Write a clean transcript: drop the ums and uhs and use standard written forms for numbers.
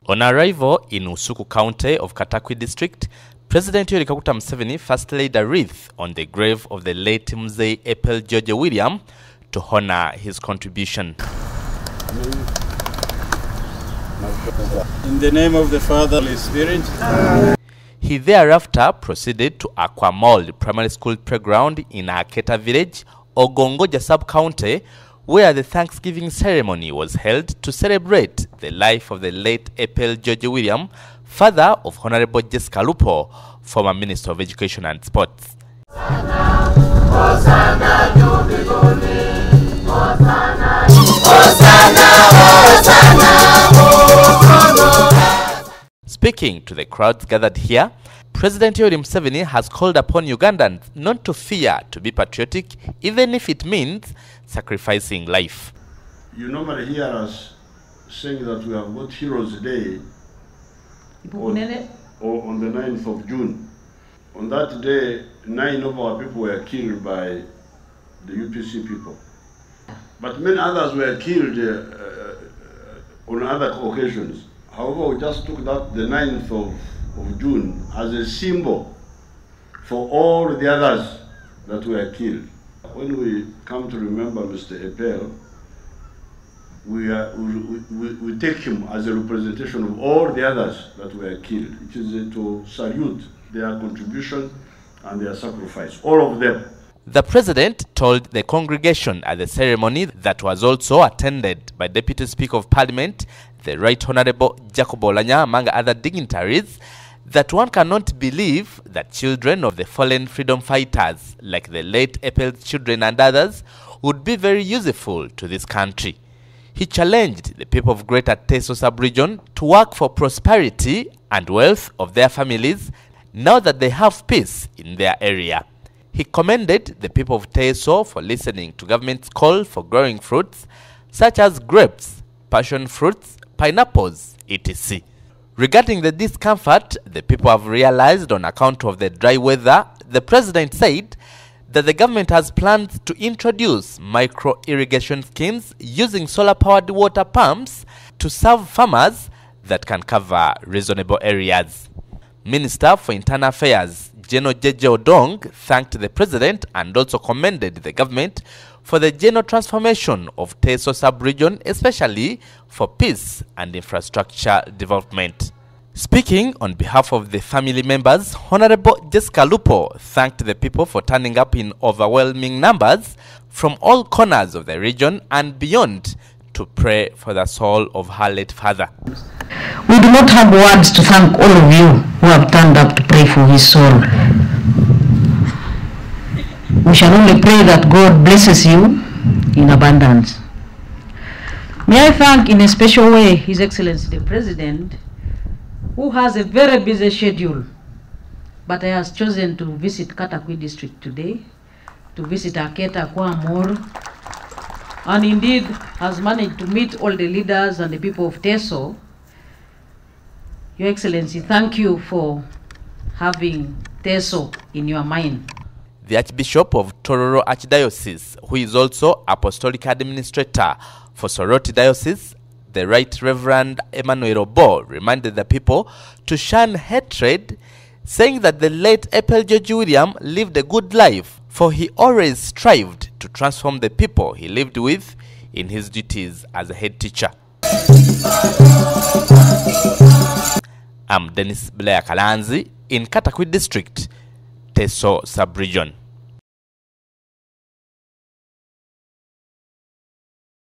On arrival in Usuku County of Katakwi district, President Museveni first laid a wreath on the grave of the late Mzee Epel George William to honor his contribution. In the name of the Father, Holy Spirit. He thereafter proceeded to Aquamold Primary School Playground in Aketa Village, Ogongoja Sub-County, where the Thanksgiving ceremony was held to celebrate the life of the late Epel George William, father of Honorable Jessica Lupo, former Minister of Education and Sports. Speaking to the crowds gathered here, President Museveni has called upon Ugandans not to fear to be patriotic, even if it means sacrificing life. You normally hear us saying that we have got Heroes Day on the 9th of June. On that day, 9 of our people were killed by the UPC people. But many others were killed on other occasions. However, we just took that the 9th of June as a symbol for all the others that were killed. When we come to remember Mr. Epel, we take him as a representation of all the others that were killed. It is to salute their contribution and their sacrifice, all of them. The president told the congregation at the ceremony, that was also attended by Deputy Speaker of Parliament, the Right Honorable Jacob Olanya, among other dignitaries, that one cannot believe that children of the fallen freedom fighters, like the late Epel's children and others, would be very useful to this country. He challenged the people of Greater Teso sub-region to work for prosperity and wealth of their families now that they have peace in their area. He commended the people of Teso for listening to government's call for growing fruits such as grapes, passion fruits, pineapples, etc. Regarding the discomfort the people have realized on account of the dry weather, the president said that the government has plans to introduce micro-irrigation schemes using solar-powered water pumps to serve farmers that can cover reasonable areas. Minister for Internal Affairs General Jeje Odong thanked the president and also commended the government for the general transformation of Teso sub-region, especially for peace and infrastructure development. Speaking on behalf of the family members, Honorable Jessica Lupo thanked the people for turning up in overwhelming numbers from all corners of the region and beyond to pray for the soul of her late father. We do not have words to thank all of you who have turned up to pray for his soul. We shall only pray that God blesses you in abundance. May I thank in a special way His Excellency the President, who has a very busy schedule, but he has chosen to visit Katakwi district today, to visit Aketa Kwamor, and indeed has managed to meet all the leaders and the people of Teso. Your Excellency, thank you for having Teso in your mind. The Archbishop of Tororo Archdiocese, who is also Apostolic Administrator for Soroti Diocese, the Right Reverend Emmanuel Obo, reminded the people to shun hatred, saying that the late Epel George William lived a good life, for he always strived to transform the people he lived with in his duties as a head teacher. I'm Dennis Blair Kalanzi in Katakwi District, Teso Sub-Region.